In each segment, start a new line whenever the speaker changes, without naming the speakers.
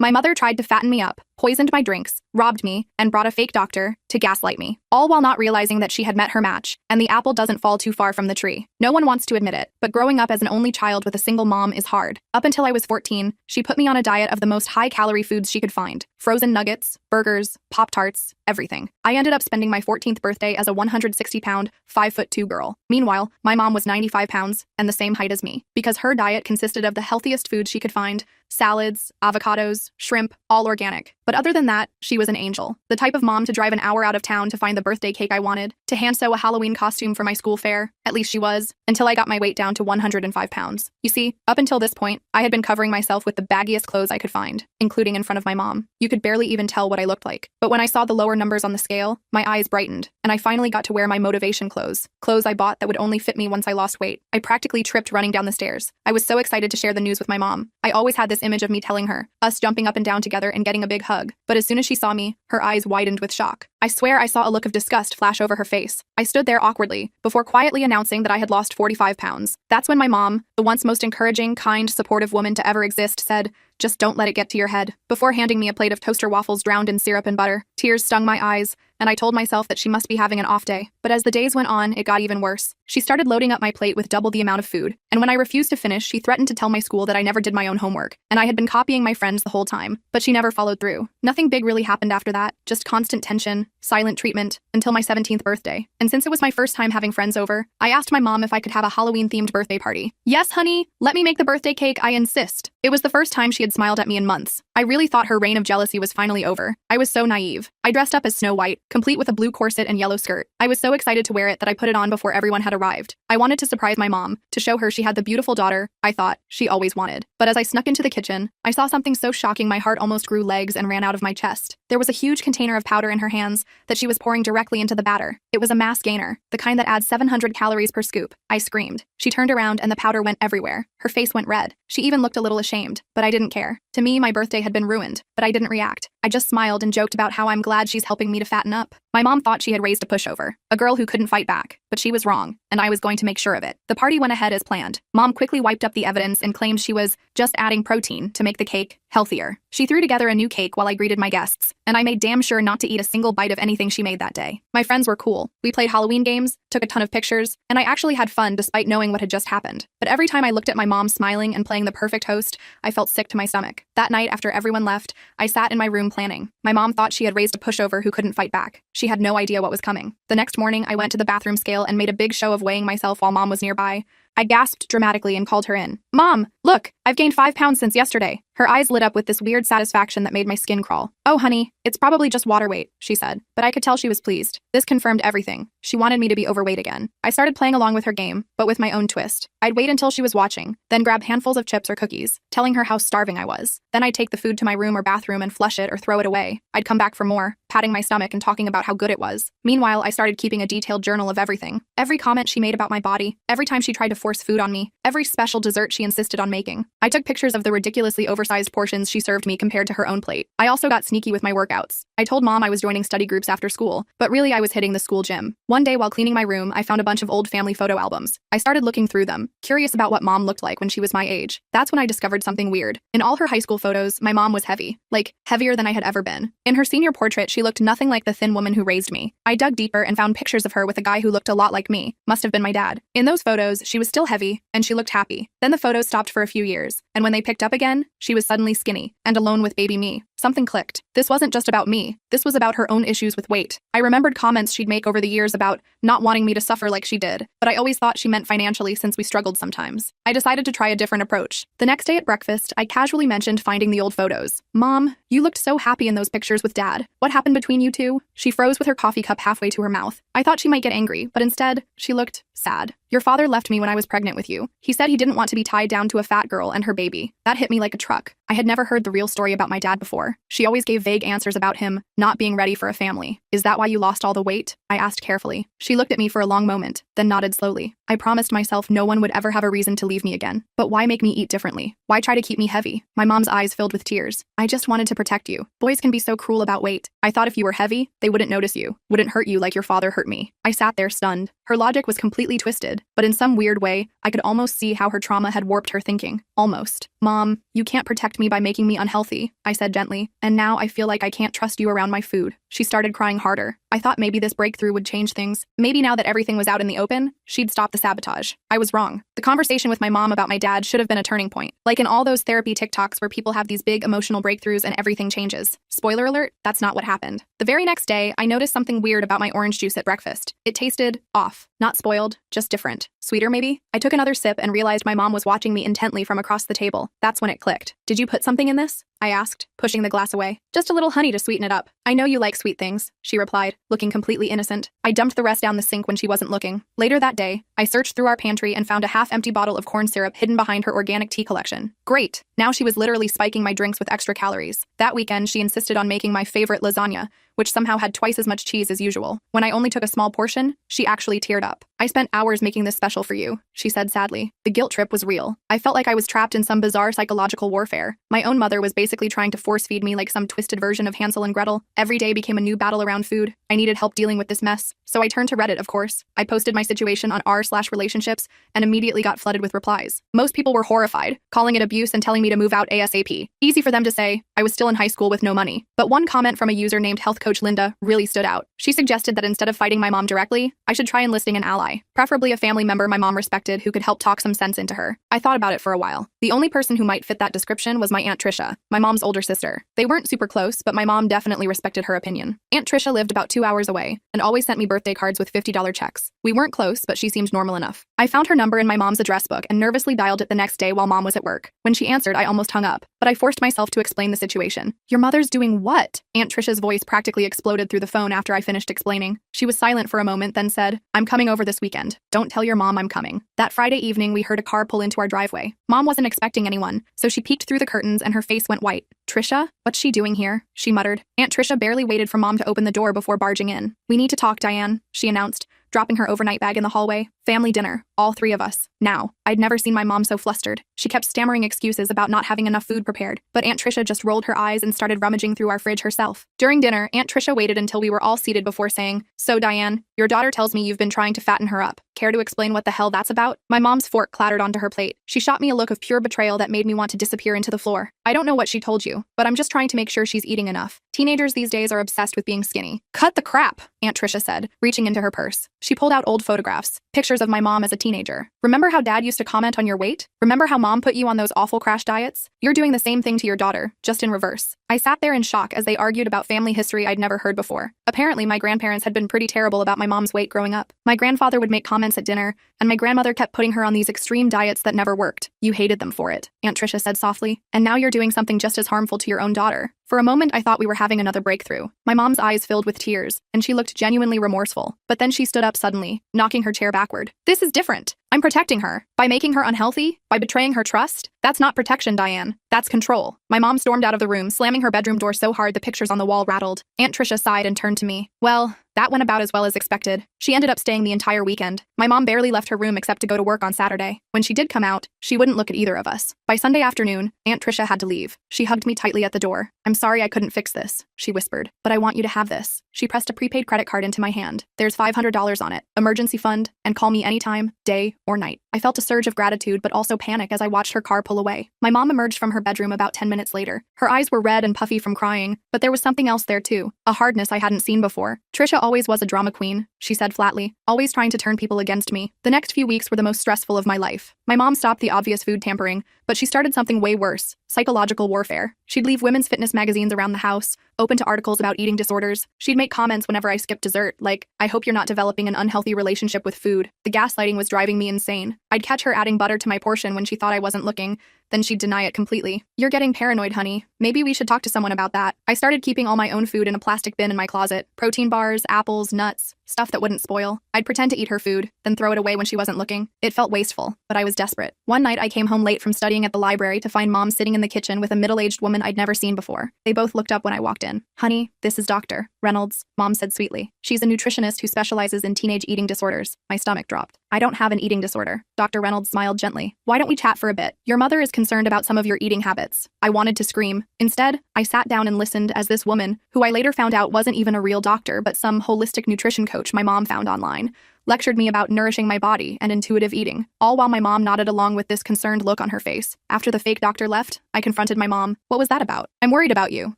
My mother tried to fatten me up, poisoned my drinks, robbed me, and brought a fake doctor to gaslight me, all while not realizing that she had met her match, and the apple doesn't fall too far from the tree. No one wants to admit it, but growing up as an only child with a single mom is hard. Up until I was 14, she put me on a diet of the most high-calorie foods she could find. Frozen nuggets, burgers, Pop-Tarts, everything. I ended up spending my 14th birthday as a 160-pound, 5'2" girl. Meanwhile, my mom was 95 pounds and the same height as me, because her diet consisted of the healthiest food she could find: salads, avocados, shrimp, all organic. But other than that, she was an angel. The type of mom to drive an hour out of town to find the birthday cake I wanted, to hand sew a Halloween costume for my school fair. At least she was, until I got my weight down to 105 pounds. You see, up until this point, I had been covering myself with the baggiest clothes I could find, including in front of my mom. You could barely even tell what I looked like. But when I saw the lower numbers on the scale, my eyes brightened, and I finally got to wear my motivation clothes. Clothes I bought that would only fit me once I lost weight. I practically tripped running down the stairs. I was so excited to share the news with my mom. I always had this image of me telling her, us jumping up and down together and getting a big hug. But as soon as she saw me, her eyes widened with shock. I swear I saw a look of disgust flash over her face. I stood there awkwardly, before quietly announcing that I had lost 45 pounds. That's when my mom, the once most encouraging, kind, supportive woman to ever exist, said, "Just don't let it get to your head," before handing me a plate of toaster waffles drowned in syrup and butter. Tears stung my eyes, and I told myself that she must be having an off day. But as the days went on, it got even worse. She started loading up my plate with double the amount of food, and when I refused to finish, she threatened to tell my school that I never did my own homework, and I had been copying my friends the whole time. But she never followed through. Nothing big really happened after that, just constant tension, silent treatment, until my 17th birthday. And since it was my first time having friends over, I asked my mom if I could have a Halloween-themed birthday party. "Yes, honey, let me make the birthday cake, I insist." It was the first time she had smiled at me in months. I really thought her reign of jealousy was finally over. I was so naive. I dressed up as Snow White, complete with a blue corset and yellow skirt. I was so excited to wear it that I put it on before everyone had arrived. I wanted to surprise my mom, to show her she had the beautiful daughter I thought she always wanted. But as I snuck into the kitchen, I saw something so shocking my heart almost grew legs and ran out of my chest. There was a huge container of powder in her hands that she was pouring directly into the batter. It was a mass gainer, the kind that adds 700 calories per scoop. I screamed. She turned around and the powder went everywhere. Her face went red. She even looked a little ashamed, but I didn't care. To me, my birthday had been ruined, but I didn't react. I just smiled and joked about how I'm glad she's helping me to fatten up. My mom thought she had raised a pushover, a girl who couldn't fight back, but she was wrong, and I was going to make sure of it. The party went ahead as planned. Mom quickly wiped up the evidence and claimed she was just adding protein to make the cake healthier. She threw together a new cake while I greeted my guests, and I made damn sure not to eat a single bite of anything she made that day. My friends were cool. We played Halloween games, took a ton of pictures, and I actually had fun despite knowing what had just happened. But every time I looked at my mom smiling and playing the perfect host, I felt sick to my stomach. That night, after everyone left, I sat in my room planning. My mom thought she had raised a pushover who couldn't fight back. She had no idea what was coming. The next morning, I went to the bathroom scale and made a big show of weighing myself while Mom was nearby. I gasped dramatically and called her in. "Mom, look, I've gained 5 pounds since yesterday." Her eyes lit up with this weird satisfaction that made my skin crawl. "Oh, honey, it's probably just water weight," she said, but I could tell she was pleased. This confirmed everything. She wanted me to be overweight again. I started playing along with her game, but with my own twist. I'd wait until she was watching, then grab handfuls of chips or cookies, telling her how starving I was. Then I'd take the food to my room or bathroom and flush it or throw it away. I'd come back for more, patting my stomach and talking about how good it was. Meanwhile, I started keeping a detailed journal of everything. Every comment she made about my body, every time she tried to force food on me, every special dessert she insisted on making. I took pictures of the ridiculously oversized portions she served me compared to her own plate. I also got sneaky with my workouts. I told Mom I was joining study groups after school, but really I was hitting the school gym. One day while cleaning my room, I found a bunch of old family photo albums. I started looking through them, curious about what Mom looked like when she was my age. That's when I discovered something weird. In all her high school photos, my mom was heavy, like heavier than I had ever been. In her senior portrait, she looked nothing like the thin woman who raised me. I dug deeper and found pictures of her with a guy who looked a lot like me. Must have been my dad. In those photos, she was still heavy, and she looked happy. Then the photos stopped for a few years, and when they picked up again, she was suddenly skinny and alone with baby me. Something clicked. This wasn't just about me. This was about her own issues with weight. I remembered comments she'd make over the years about not wanting me to suffer like she did, but I always thought she meant financially since we struggled sometimes. I decided to try a different approach. The next day at breakfast, I casually mentioned finding the old photos. "Mom, you looked so happy in those pictures with Dad. What happened between you two?" She froze with her coffee cup halfway to her mouth. I thought she might get angry, but instead, she looked sad. "Your father left me when I was pregnant with you. He said he didn't want to be tied down to a fat girl and her baby." That hit me like a truck. I had never heard the real story about my dad before. She always gave vague answers about him not being ready for a family. "Is that why you lost all the weight?" I asked carefully. She looked at me for a long moment, then nodded slowly. I promised myself no one would ever have a reason to leave me again. But why make me eat differently? Why try to keep me heavy? My mom's eyes filled with tears. I just wanted to protect you. Boys can be so cruel about weight. I thought if you were heavy, they wouldn't notice you, wouldn't hurt you like your father hurt me. I sat there stunned. Her logic was completely twisted, but in some weird way, I could almost see how her trauma had warped her thinking. Almost. Mom, you can't protect me by making me unhealthy, I said gently, and now I feel like I can't trust you around my food. She started crying harder. I thought maybe this breakthrough would change things. Maybe now that everything was out in the open, she'd stop the sabotage. I was wrong. The conversation with my mom about my dad should have been a turning point. Like in all those therapy TikToks where people have these big emotional breakthroughs and everything changes. Spoiler alert, that's not what happened. The very next day, I noticed something weird about my orange juice at breakfast. It tasted off. Not spoiled, just different. Sweeter maybe? I took another sip and realized my mom was watching me intently from across the table. That's when it clicked. Did you put something in this? I asked, pushing the glass away. Just a little honey to sweeten it up. I know you like sweet things, she replied, looking completely innocent. I dumped the rest down the sink when she wasn't looking. Later that day, I searched through our pantry and found a half-empty bottle of corn syrup hidden behind her organic tea collection. Great! Now she was literally spiking my drinks with extra calories. That weekend, she insisted on making my favorite lasagna, which somehow had twice as much cheese as usual. When I only took a small portion, she actually teared up. I spent hours making this special for you, she said sadly. The guilt trip was real. I felt like I was trapped in some bizarre psychological warfare. My own mother was basically trying to force feed me like some twisted version of Hansel and Gretel. Every day became a new battle around food. I needed help dealing with this mess. So I turned to Reddit, of course. I posted my situation on r/relationships and immediately got flooded with replies. Most people were horrified, calling it abuse and telling me to move out ASAP. Easy for them to say. I was still in high school with no money. But one comment from a user named Health Coach Linda really stood out. She suggested that instead of fighting my mom directly, I should try enlisting an ally, preferably a family member my mom respected who could help talk some sense into her. I thought about it for a while. The only person who might fit that description was my Aunt Trisha, my mom's older sister. They weren't super close, but my mom definitely respected her opinion. Aunt Trisha lived about 2 hours away and always sent me birthday cards with $50 checks. We weren't close, but she seemed normal enough. I found her number in my mom's address book and nervously dialed it the next day while mom was at work. When she answered, I almost hung up, but I forced myself to explain the situation. Your mother's doing what? Aunt Trisha's voice practically exploded through the phone after I finished explaining. She was silent for a moment, then said, I'm coming over this weekend. Don't tell your mom I'm coming. That Friday evening, we heard a car pull into our driveway. Mom wasn't expecting anyone, so she peeked through the curtains and her face went white. Trisha? What's she doing here? She muttered. Aunt Trisha barely waited for mom to open the door before barging in. We need to talk, Diane, she announced, dropping her overnight bag in the hallway. Family dinner, all three of us. Now, I'd never seen my mom so flustered. She kept stammering excuses about not having enough food prepared, but Aunt Trisha just rolled her eyes and started rummaging through our fridge herself. During dinner, Aunt Trisha waited until we were all seated before saying, So Diane, your daughter tells me you've been trying to fatten her up. Care to explain what the hell that's about? My mom's fork clattered onto her plate. She shot me a look of pure betrayal that made me want to disappear into the floor. I don't know what she told you, but I'm just trying to make sure she's eating enough. Teenagers these days are obsessed with being skinny. Cut the crap, Aunt Trisha said, reaching into her purse. She pulled out old photographs, pictures of my mom as a teenager. Remember how dad used to comment on your weight? Remember how mom put you on those awful crash diets? You're doing the same thing to your daughter, just in reverse. I sat there in shock as they argued about family history I'd never heard before. Apparently, my grandparents had been pretty terrible about my mom's weight growing up. My grandfather would make comments at dinner, and my grandmother kept putting her on these extreme diets that never worked. You hated them for it, Aunt Trisha said softly. And now you're doing something just as harmful to your own daughter. For a moment, I thought we were having another breakthrough. My mom's eyes filled with tears, and she looked genuinely remorseful. But then she stood up suddenly, knocking her chair backward. This is different. I'm protecting her. By making her unhealthy? By betraying her trust? That's not protection, Diane. That's control. My mom stormed out of the room, slamming her bedroom door so hard the pictures on the wall rattled. Aunt Trisha sighed and turned to me. Well, that went about as well as expected. She ended up staying the entire weekend. My mom barely left her room except to go to work on Saturday. When she did come out, she wouldn't look at either of us. By Sunday afternoon, Aunt Trisha had to leave. She hugged me tightly at the door. I'm sorry I couldn't fix this, she whispered, but I want you to have this. She pressed a prepaid credit card into my hand. There's $500 on it, emergency fund, and call me anytime, day or night. I felt a surge of gratitude but also panic as I watched her car pull away. My mom emerged from her bedroom about 10 minutes later. Her eyes were red and puffy from crying, but there was something else there too, a hardness I hadn't seen before. Trisha always was a drama queen, she said flatly, always trying to turn people against me. The next few weeks were the most stressful of my life. My mom stopped the obvious food tampering, but she started something way worse, psychological warfare. She'd leave women's fitness magazines around the house, open to articles about eating disorders. She'd make comments whenever I skipped dessert, like, I hope you're not developing an unhealthy relationship with food. The gaslighting was driving me insane. I'd catch her adding butter to my portion when she thought I wasn't looking, then she'd deny it completely. You're getting paranoid, honey. Maybe we should talk to someone about that. I started keeping all my own food in a plastic bin in my closet. Protein bars, apples, nuts, stuff that wouldn't spoil. I'd pretend to eat her food, then throw it away when she wasn't looking. It felt wasteful, but I was desperate. One night I came home late from studying at the library to find Mom sitting in the kitchen with a middle-aged woman I'd never seen before. They both looked up when I walked in. Honey, this is Dr. Reynolds, Mom said sweetly. She's a nutritionist who specializes in teenage eating disorders. My stomach dropped. I don't have an eating disorder. Dr. Reynolds smiled gently. Why don't we chat for a bit? Your mother is concerned about some of your eating habits. I wanted to scream. Instead, I sat down and listened as this woman, who I later found out wasn't even a real doctor but some holistic nutrition coach my mom found online, lectured me about nourishing my body and intuitive eating, all while my mom nodded along with this concerned look on her face. After the fake doctor left, I confronted my mom. What was that about? I'm worried about you,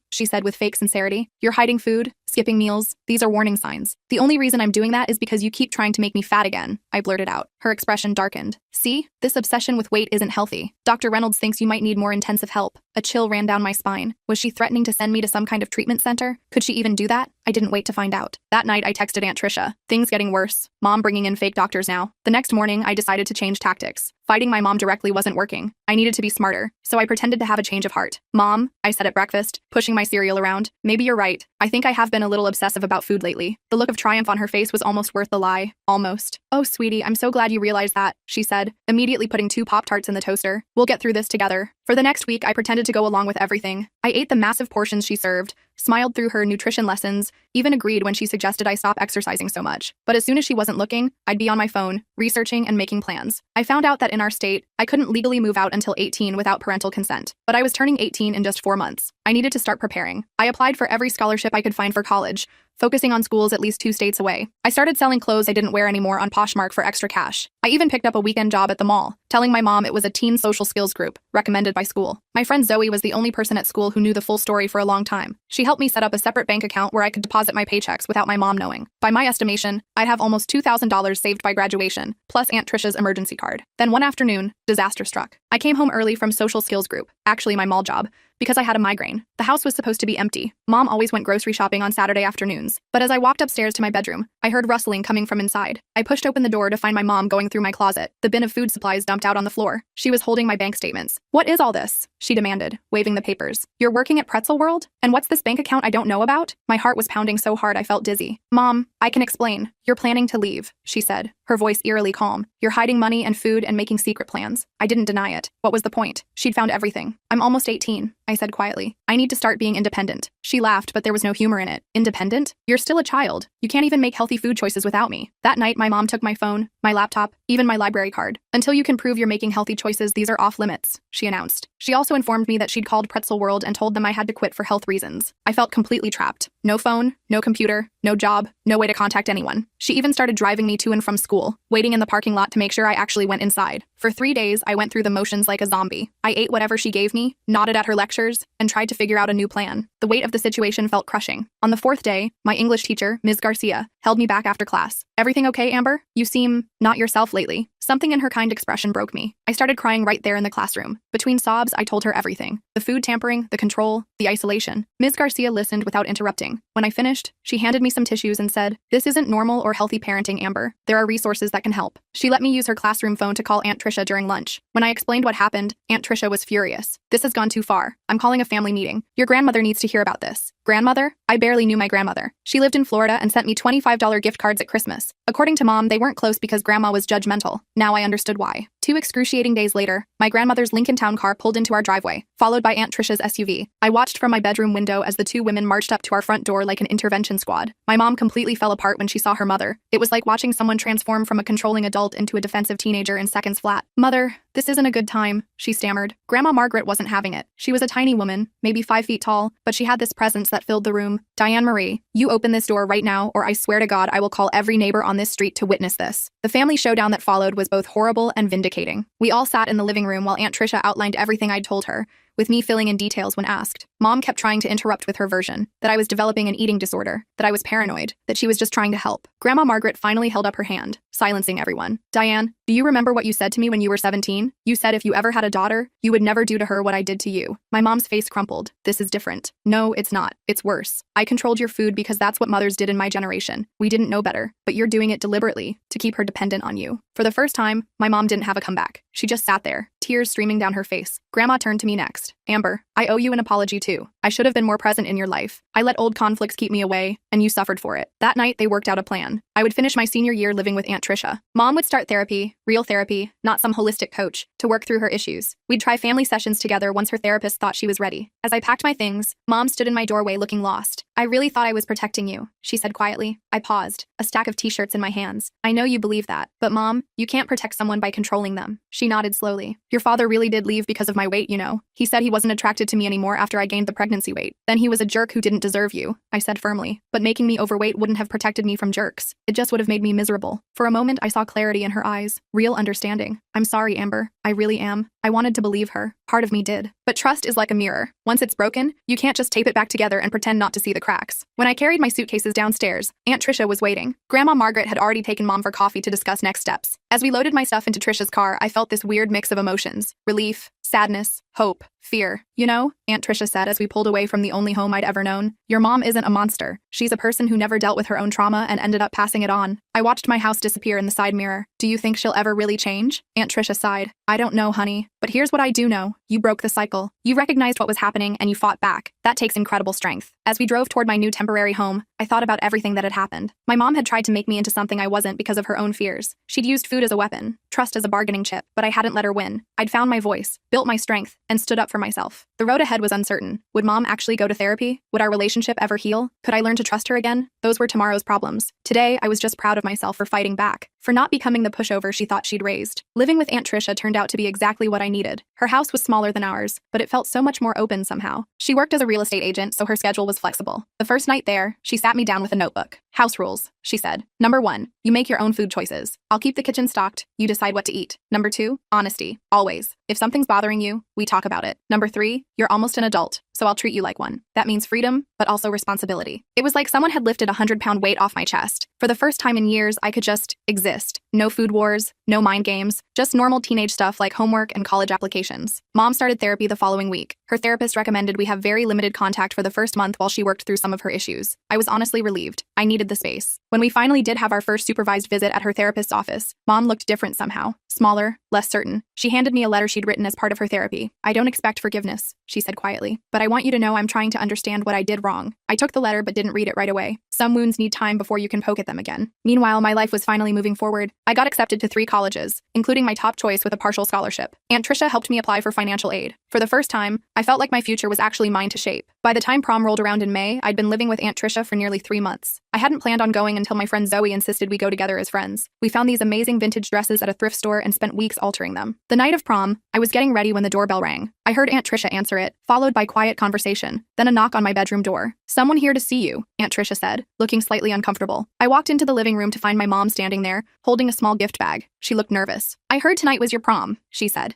she said with fake sincerity. You're hiding food, skipping meals. These are warning signs. The only reason I'm doing that is because you keep trying to make me fat again, I blurted out. Her expression darkened. See? This obsession with weight isn't healthy. Dr. Reynolds thinks you might need more intensive help. A chill ran down my spine. Was she threatening to send me to some kind of treatment center? Could she even do that? I didn't wait to find out. That night, I texted Aunt Tricia. Things getting worse. Mom bringing in fake doctors now. The next morning, I decided to change tactics. Fighting my mom directly wasn't working. I needed to be smarter, so I pretended to have a change of heart. Mom, I said at breakfast, pushing my cereal around. Maybe you're right. I think I have been a little obsessive about food lately. The look of triumph on her face was almost worth the lie. Almost. Oh, sweetie, I'm so glad you realized that, she said, immediately putting 2 Pop-Tarts in the toaster. We'll get through this together. For the next week, I pretended to go along with everything. I ate the massive portions she served, smiled through her nutrition lessons, even agreed when she suggested I stop exercising so much. But as soon as she wasn't looking, I'd be on my phone, researching and making plans. I found out that in our state, I couldn't legally move out until 18 without parental consent. But I was turning 18 in just 4 months. I needed to start preparing. I applied for every scholarship I could find for college, focusing on schools at least 2 states away. I started selling clothes I didn't wear anymore on Poshmark for extra cash. I even picked up a weekend job at the mall, telling my mom it was a teen social skills group, recommended by school. My friend Zoe was the only person at school who knew the full story for a long time. She helped me set up a separate bank account where I could deposit my paychecks without my mom knowing. By my estimation, I'd have almost $2,000 saved by graduation, plus Aunt Tricia's emergency card. Then one afternoon, disaster struck. I came home early from social skills group, actually my mall job, because I had a migraine. The house was supposed to be empty. Mom always went grocery shopping on Saturday afternoons. But as I walked upstairs to my bedroom, I heard rustling coming from inside. I pushed open the door to find my mom going through my closet, the bin of food supplies dumped out on the floor. She was holding my bank statements. What is all this? She demanded, waving the papers. You're working at Pretzel World? And what's this bank account I don't know about? My heart was pounding so hard I felt dizzy. Mom, I can explain. You're planning to leave, she said, her voice eerily calm. You're hiding money and food and making secret plans. I didn't deny it. What was the point? She'd found everything. I'm almost 18, I said quietly. I need to start being independent. She laughed, but there was no humor in it. Independent? You're still a child. You can't even make healthy food choices without me. That night, my mom took my phone, my laptop, even my library card. Until you can prove you're making healthy choices, these are off limits, she announced. She also informed me that she'd called Pretzel World and told them I had to quit for health reasons. I felt completely trapped. No phone, no computer, no job, no way to contact anyone. She even started driving me to and from school, waiting in the parking lot to make sure I actually went inside. For 3 days, I went through the motions like a zombie. I ate whatever she gave me, nodded at her lectures, and tried to figure out a new plan. The weight of the situation felt crushing. On the 4th day, my English teacher, Ms. Garcia, held me back after class. Everything okay, Amber? You seem not yourself lately. Something in her kind expression broke me. I started crying right there in the classroom. Between sobs, I told her everything. The food tampering, the control, the isolation. Ms. Garcia listened without interrupting. When I finished, she handed me some tissues and said, "This isn't normal or healthy parenting, Amber. There are resources that can help." She let me use her classroom phone to call Aunt Tricia during lunch. When I explained what happened, Aunt Tricia was furious. "This has gone too far. I'm calling a family meeting. Your grandmother needs to hear about this." Grandmother? I barely knew my grandmother. She lived in Florida and sent me $25 gift cards at Christmas. According to Mom, they weren't close because Grandma was judgmental. Now I understood why. 2 excruciating days later, my grandmother's Lincoln Town car pulled into our driveway, followed by Aunt Tricia's SUV. I watched from my bedroom window as the 2 women marched up to our front door like an intervention squad. My mom completely fell apart when she saw her mother. It was like watching someone transform from a controlling adult into a defensive teenager in seconds flat. "Mother, this isn't a good time," she stammered. Grandma Margaret wasn't having it. She was a tiny woman, maybe 5 feet tall, but she had this presence that filled the room. "Diane Marie, you open this door right now, or I swear to God I will call every neighbor on this street to witness this." The family showdown that followed was both horrible and vindicating. We all sat in the living room while Aunt Tricia outlined everything I'd told her, with me filling in details when asked. Mom kept trying to interrupt with her version, that I was developing an eating disorder, that I was paranoid, that she was just trying to help. Grandma Margaret finally held up her hand, silencing everyone. Diane, do you remember what you said to me when you were 17? You said if you ever had a daughter, you would never do to her what I did to you. My mom's face crumpled. This is different. No, it's not. It's worse. I controlled your food because that's what mothers did in my generation. We didn't know better, but you're doing it deliberately to keep her dependent on you. For the first time, my mom didn't have a comeback. She just sat there, tears streaming down her face. Grandma turned to me next. Amber, I owe you an apology too. I should have been more present in your life. I let old conflicts keep me away, and you suffered for it. That night, they worked out a plan. I would finish my senior year living with Aunt Tricia. Mom would start therapy, real therapy, not some holistic coach, to work through her issues. We'd try family sessions together once her therapist thought she was ready. As I packed my things, Mom stood in my doorway looking lost. I really thought I was protecting you, she said quietly. I paused, a stack of t-shirts in my hands. I know you believe that, but Mom, you can't protect someone by controlling them. She nodded slowly. Your father really did leave because of my weight, you know. He said he wasn't attracted to me anymore after I gained the pregnancy weight. Then he was a jerk who didn't deserve you, I said firmly. But making me overweight wouldn't have protected me from jerks. It just would have made me miserable. For a moment, I saw clarity in her eyes, real understanding. I'm sorry, Amber. I really am. I wanted to believe her. Part of me did. But trust is like a mirror. Once it's broken, you can't just tape it back together and pretend not to see the cracks. When I carried my suitcases downstairs, Aunt Tricia was waiting. Grandma Margaret had already taken Mom for coffee to discuss next steps. As we loaded my stuff into Tricia's car, I felt this weird mix of emotions. Relief, sadness, hope, fear. You know, Aunt Tricia said as we pulled away from the only home I'd ever known, your mom isn't a monster. She's a person who never dealt with her own trauma and ended up passing it on. I watched my house disappear in the side mirror. Do you think she'll ever really change? Aunt Tricia sighed. I don't know, honey. But here's what I do know. You broke the cycle. You recognized what was happening and you fought back. That takes incredible strength. As we drove toward my new temporary home, I thought about everything that had happened. My mom had tried to make me into something I wasn't because of her own fears. She'd used food as a weapon, trust as a bargaining chip, but I hadn't let her win. I'd found my voice, built my strength, and stood up for myself. The road ahead was uncertain. Would Mom actually go to therapy? Would our relationship ever heal? Could I learn to trust her again? Those were tomorrow's problems. Today, I was just proud of myself for fighting back, for not becoming the pushover she thought she'd raised. Living with Aunt Tricia turned out to be exactly what I needed. Her house was smaller than ours, but it felt so much more open somehow. She worked as a real estate agent, so her schedule was flexible. The first night there, she sat me down with a notebook. House rules, she said. Number 1, you make your own food choices. I'll keep the kitchen stocked, you decide what to eat. Number 2, honesty, always. If something's bothering you, we talk about it. Number 3, you're almost an adult, so I'll treat you like one. That means freedom, but also responsibility. It was like someone had lifted a 100-pound weight off my chest. For the first time in years, I could just exist. No food wars, no mind games, just normal teenage stuff like homework and college applications. Mom started therapy the following week. Her therapist recommended we have very limited contact for the first month while she worked through some of her issues. I was honestly relieved. I needed the space. When we finally did have our first supervised visit at her therapist's office, Mom looked different somehow. Smaller, less certain. She handed me a letter she'd written as part of her therapy. I don't expect forgiveness, she said quietly, but I want you to know I'm trying to understand what I did wrong. I took the letter but didn't read it right away. Some wounds need time before you can poke at them again. Meanwhile, my life was finally moving forward. I got accepted to 3 colleges, including my top choice with a partial scholarship. Aunt Tricia helped me apply for financial aid. For the first time, I felt like my future was actually mine to shape. By the time prom rolled around in May, I'd been living with Aunt Tricia for nearly 3 months. I hadn't planned on going until my friend Zoe insisted we go together as friends. We found these amazing vintage dresses at a thrift store and spent weeks altering them. The night of prom, I was getting ready when the doorbell rang. I heard Aunt Tricia answer it, followed by quiet conversation, then a knock on my bedroom door. Someone here to see you, Aunt Tricia said, looking slightly uncomfortable. I walked into the living room to find my mom standing there, holding a small gift bag. She looked nervous. I heard tonight was your prom, she said.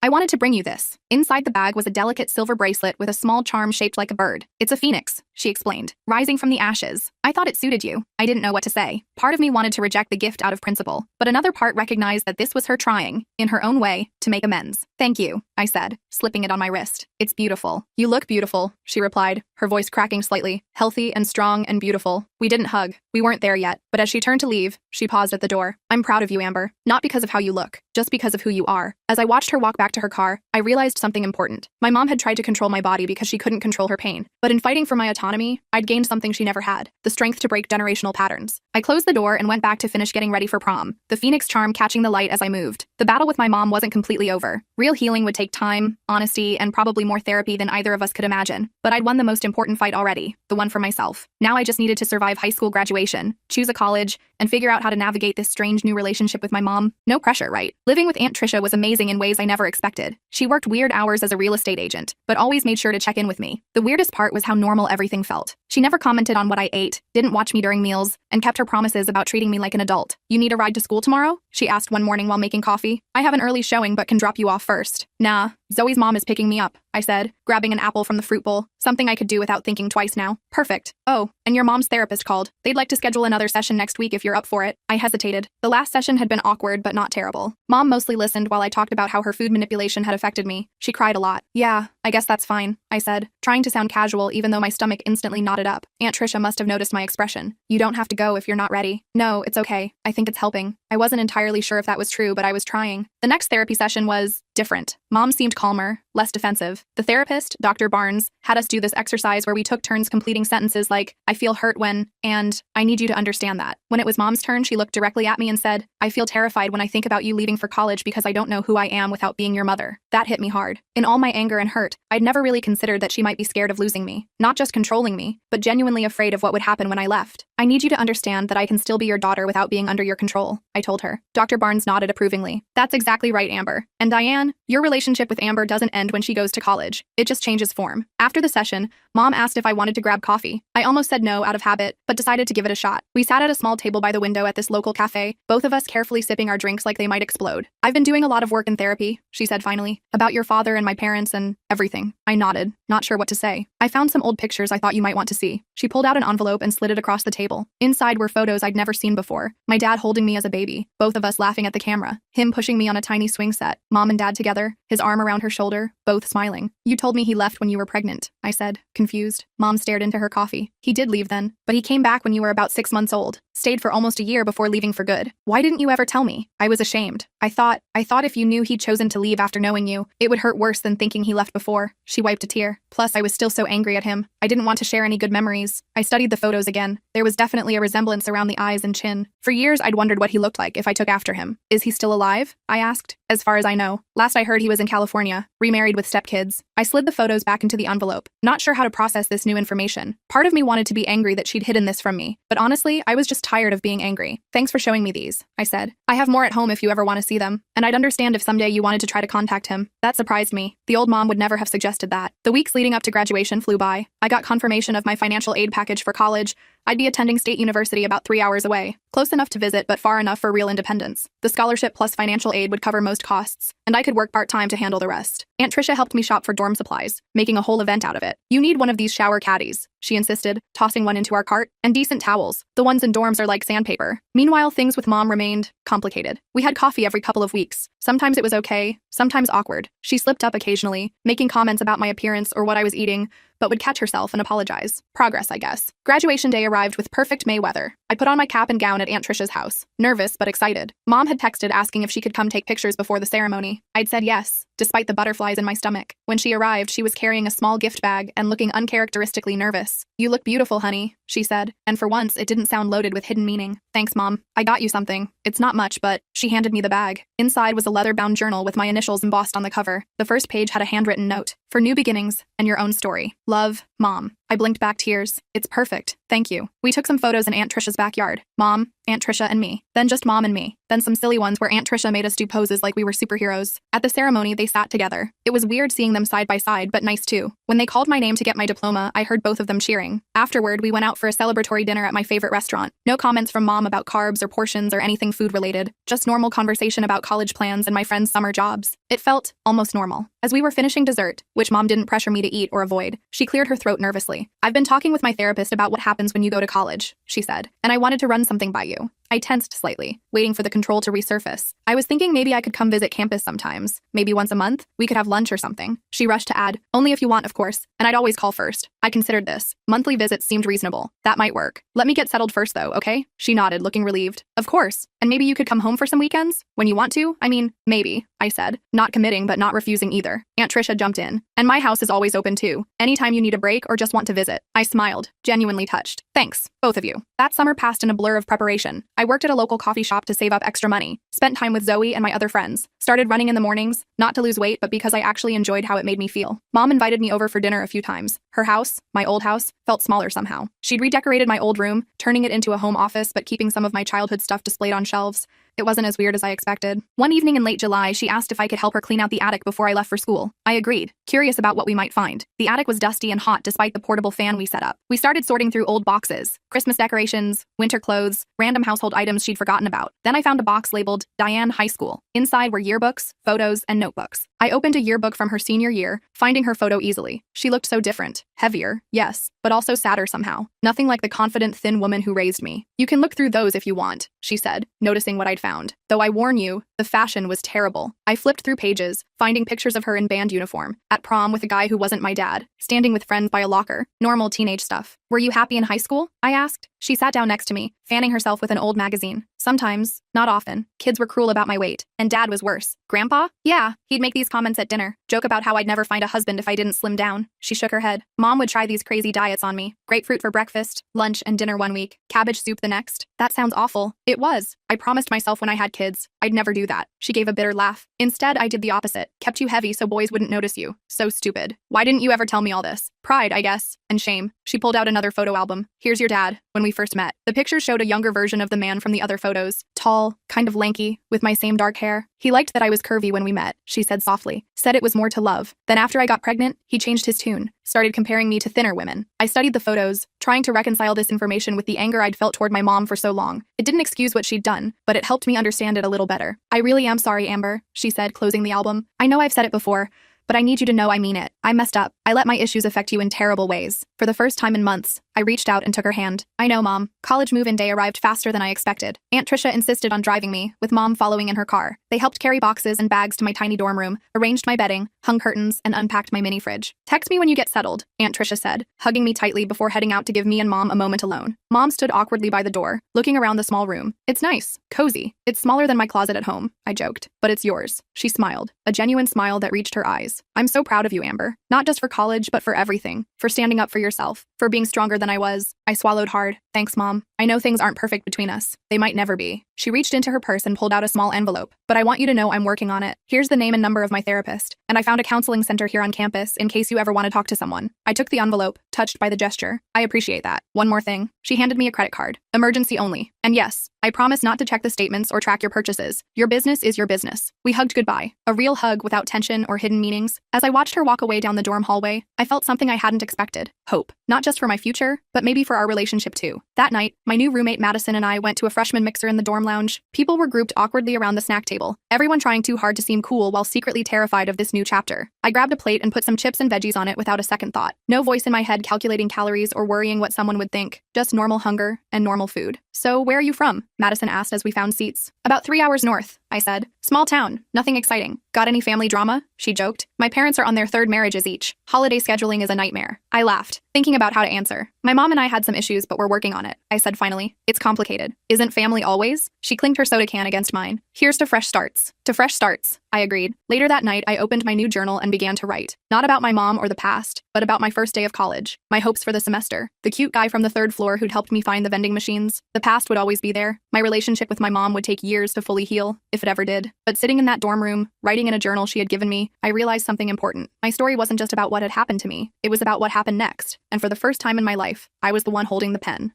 I wanted to bring you this. Inside the bag was a delicate silver bracelet with a small charm shaped like a bird. It's a phoenix, she explained, rising from the ashes. I thought it suited you. I didn't know what to say. Part of me wanted to reject the gift out of principle, but another part recognized that this was her trying, in her own way, to make amends. Thank you, I said, slipping it on my wrist. It's beautiful. You look beautiful, she replied, her voice cracking slightly. Healthy and strong and beautiful. We didn't hug. We weren't there yet, but as she turned to leave, she paused at the door. I'm proud of you, Amber. Not because of how you look, just because of who you are. As I watched her walk back to her car, I realized something important. My mom had tried to control my body because she couldn't control her pain. But in fighting for my autonomy, I'd gained something she never had, the strength to break generational patterns. I closed the door and went back to finish getting ready for prom, the phoenix charm catching the light as I moved. The battle with my mom wasn't completely over. Real healing would take time, honesty, and probably more therapy than either of us could imagine. But I'd won the most important fight already, the one for myself. Now I just needed to survive high school graduation, choose a college, and figure out how to navigate this strange new relationship with my mom. No pressure, right? Living with Aunt Tricia was amazing in ways I never expected. She worked weird hours as a real estate agent, but always made sure to check in with me. The weirdest part was how normal everything felt. She never commented on what I ate, didn't watch me during meals, and kept her promises about treating me like an adult. You need a ride to school tomorrow? She asked one morning while making coffee. I have an early showing but can drop you off first. Nah, Zoe's mom is picking me up, I said, grabbing an apple from the fruit bowl, something I could do without thinking twice now. Perfect. Oh, and your mom's therapist called. They'd like to schedule another session next week if you're up for it. I hesitated. The last session had been awkward but not terrible. Mom mostly listened while I talked about how her food manipulation had affected me. She cried a lot. Yeah, I guess that's fine, I said, trying to sound casual even though my stomach instantly knotted up. Aunt Tricia must have noticed my expression. You don't have to go if you're not ready. No, it's okay. I think it's helping. I wasn't entirely sure if that was true, but I was trying. The next therapy session was different. Mom seemed calmer, less defensive. The therapist, Dr. Barnes, had us do this exercise where we took turns completing sentences like, I feel hurt when, and I need you to understand that. When it was Mom's turn, she looked directly at me and said, I feel terrified when I think about you leaving for college because I don't know who I am without being your mother. That hit me hard. In all my anger and hurt, I'd never really considered that she might be scared of losing me. Not just controlling me, but genuinely afraid of what would happen when I left. I need you to understand that I can still be your daughter without being under your control, I told her. Dr. Barnes nodded approvingly. That's exactly right, Amber. And Diane, your relationship with Amber doesn't end when she goes to college. It just changes form. After the session, Mom asked if I wanted to grab coffee. I almost said no out of habit, but decided to give it a shot. We sat at a small table by the window at this local cafe, both of us carefully sipping our drinks like they might explode. I've been doing a lot of work in therapy, she said finally, about your father and my parents and everything. I nodded, not sure what to say. I found some old pictures I thought you might want to see. She pulled out an envelope and slid it across the table. Inside were photos I'd never seen before. My dad holding me as a baby, both of us laughing at the camera, him pushing me on a tiny swing set, Mom and Dad together, his arm around her shoulder, both smiling. You told me he left when you were pregnant, I said, confused. Mom stared into her coffee. He did leave then, but he came back when you were about 6 months old. Stayed for almost a year before leaving for good. Why didn't you ever tell me? I was ashamed. I thought if you knew he'd chosen to leave after knowing you, it would hurt worse than thinking he left before. She wiped a tear. Plus, I was still so angry at him. I didn't want to share any good memories. I studied the photos again. There was definitely a resemblance around the eyes and chin. For years, I'd wondered what he looked like if I took after him. Is he still alive? I asked. As far as I know. Last I heard he was in California, remarried with stepkids. I slid the photos back into the envelope, not sure how to process this new information. Part of me wanted to be angry that she'd hidden this from me, but honestly, I was just tired of being angry. Thanks for showing me these, I said. I have more at home if you ever want to see them, and I'd understand if someday you wanted to try to contact him. That surprised me. The old mom would never have suggested that. The weeks leading up to graduation flew by. I got confirmation of my financial aid package for college. I'd be attending State University about 3 hours away. Close enough to visit, but far enough for real independence. The scholarship plus financial aid would cover most costs, and I could work part-time to handle the rest. Aunt Tricia helped me shop for dorm supplies, making a whole event out of it. You need one of these shower caddies, she insisted, tossing one into our cart, and decent towels. The ones in dorms are like sandpaper. Meanwhile, things with Mom remained complicated. We had coffee every couple of weeks. Sometimes it was okay, sometimes awkward. She slipped up occasionally, making comments about my appearance or what I was eating, but would catch herself and apologize. Progress, I guess. Graduation day arrived with perfect May weather. I put on my cap and gown at Aunt Tricia's house, nervous but excited. Mom had texted asking if she could come take pictures before the ceremony. I'd said yes, despite the butterflies in my stomach. When she arrived, she was carrying a small gift bag and looking uncharacteristically nervous. You look beautiful, honey, she said, and for once, it didn't sound loaded with hidden meaning. Thanks, Mom. I got you something. It's not much, but she handed me the bag. Inside was a leather-bound journal with my initials embossed on the cover. The first page had a handwritten note. For new beginnings and your own story. Love, Mom. I blinked back tears. It's perfect. Thank you. We took some photos in Aunt Tricia's backyard. Mom, Aunt Tricia, and me. Then just Mom and me. Then some silly ones where Aunt Tricia made us do poses like we were superheroes. At the ceremony, they sat together. It was weird seeing them side by side, but nice too. When they called my name to get my diploma, I heard both of them cheering. Afterward, we went out for a celebratory dinner at my favorite restaurant. No comments from Mom about carbs or portions or anything food-related. Just normal conversation about college plans and my friends' summer jobs. It felt almost normal. As we were finishing dessert, which Mom didn't pressure me to eat or avoid, she cleared her throat nervously. I've been talking with my therapist about what happens when you go to college, she said, and I wanted to run something by you. I tensed slightly, waiting for the control to resurface. I was thinking maybe I could come visit campus sometimes. Maybe once a month, we could have lunch or something. She rushed to add, only if you want, of course, and I'd always call first. I considered this. Monthly visits seemed reasonable. That might work. Let me get settled first though, okay? She nodded, looking relieved. Of course. And maybe you could come home for some weekends? When you want to? I mean, maybe, I said, not committing but not refusing either. Aunt Tricia jumped in. And my house is always open too. Anytime you need a break or just want to visit. I smiled, genuinely touched. Thanks, both of you. That summer passed in a blur of preparation. I worked at a local coffee shop to save up extra money, spent time with Zoe and my other friends, started running in the mornings, not to lose weight but because I actually enjoyed how it made me feel. Mom invited me over for dinner a few times. Her house, my old house, felt smaller somehow. She'd redecorated my old room, turning it into a home office but keeping some of my childhood stuff displayed on shelves. It wasn't as weird as I expected. One evening in late July, she asked if I could help her clean out the attic before I left for school. I agreed, curious about what we might find. The attic was dusty and hot despite the portable fan we set up. We started sorting through old boxes, Christmas decorations, winter clothes, random household items she'd forgotten about. Then I found a box labeled Diane High School. Inside were yearbooks, photos, and notebooks. I opened a yearbook from her senior year, finding her photo easily. She looked so different. Heavier, yes, but also sadder somehow. Nothing like the confident, thin woman who raised me. You can look through those if you want, she said, noticing what I'd found. Though I warn you, the fashion was terrible. I flipped through pages, finding pictures of her in band uniform, at prom with a guy who wasn't my dad, standing with friends by a locker. Normal teenage stuff. Were you happy in high school? I asked. She sat down next to me, fanning herself with an old magazine. Sometimes, not often. Kids were cruel about my weight, and Dad was worse. Grandpa? Yeah, he'd make these comments at dinner, joke about how I'd never find a husband if I didn't slim down. She shook her head. Mom would try these crazy diets on me. Grapefruit for breakfast, lunch, and dinner one week. Cabbage soup the next. That sounds awful. It was. I promised myself when I had kids, I'd never do that. She gave a bitter laugh. Instead, I did the opposite. Kept you heavy so boys wouldn't notice you. So stupid. Why didn't you ever tell me all this? Pride, I guess. And shame. She pulled out another photo album. Here's your dad, when we first met. The picture showed a younger version of the man from the other photos. Tall, kind of lanky, with my same dark hair. He liked that I was curvy when we met, she said softly. Said it was more to love. Then after I got pregnant, he changed his tune. Started comparing me to thinner women. I studied the photos, trying to reconcile this information with the anger I'd felt toward my mom for so long. It didn't excuse what she'd done, but it helped me understand it a little better. I really am sorry, Amber, she said, closing the album. I know I've said it before, but I need you to know I mean it. I messed up. I let my issues affect you in terrible ways. For the first time in months, I reached out and took her hand. I know, Mom. College move-in day arrived faster than I expected. Aunt Tricia insisted on driving me, with Mom following in her car. They helped carry boxes and bags to my tiny dorm room, arranged my bedding, hung curtains, and unpacked my mini fridge. Text me when you get settled, Aunt Tricia said, hugging me tightly before heading out to give me and Mom a moment alone. Mom stood awkwardly by the door, looking around the small room. It's nice. Cozy. It's smaller than my closet at home, I joked. But it's yours. She smiled, a genuine smile that reached her eyes. I'm so proud of you, Amber. Not just for college, but for everything. For standing up for yourself. For being stronger than I was. I swallowed hard. Thanks, Mom. I know things aren't perfect between us. They might never be. She reached into her purse and pulled out a small envelope. But I want you to know I'm working on it. Here's the name and number of my therapist. And I found a counseling center here on campus in case you ever want to talk to someone. I took the envelope, touched by the gesture. I appreciate that. One more thing. She handed me a credit card. Emergency only. And yes, I promise not to check the statements or track your purchases. Your business is your business. We hugged goodbye. A real hug without tension or hidden meanings. As I watched her walk away down the dorm hallway, I felt something I hadn't expected. Hope. Not just for my future, but maybe for our relationship too. That night, my new roommate Madison and I went to a freshman mixer in the dorm lounge. People were grouped awkwardly around the snack table, everyone trying too hard to seem cool while secretly terrified of this new chapter. I grabbed a plate and put some chips and veggies on it without a second thought. No voice in my head calculating calories or worrying what someone would think. Just normal hunger and normal food. So, where are you from? Madison asked as we found seats. About 3 hours north, I said. Small town, nothing exciting. Got any family drama? She joked. My parents are on their 3rd marriages each. Holiday scheduling is a nightmare. I laughed, thinking about how to answer. My mom and I had some issues, but we're working on it, I said finally. It's complicated. Isn't family always? She clinked her soda can against mine. Here's to fresh starts. To fresh starts, I agreed. Later that night, I opened my new journal and began to write. Not about my mom or the past, but about my first day of college. My hopes for the semester. The cute guy from the 3rd floor who'd helped me find the vending machines. The past would always be there. My relationship with my mom would take years to fully heal, if it ever did. But sitting in that dorm room, writing in a journal she had given me, I realized something important. My story wasn't just about what had happened to me. It was about what happened next. And for the first time in my life, I was the one holding the pen.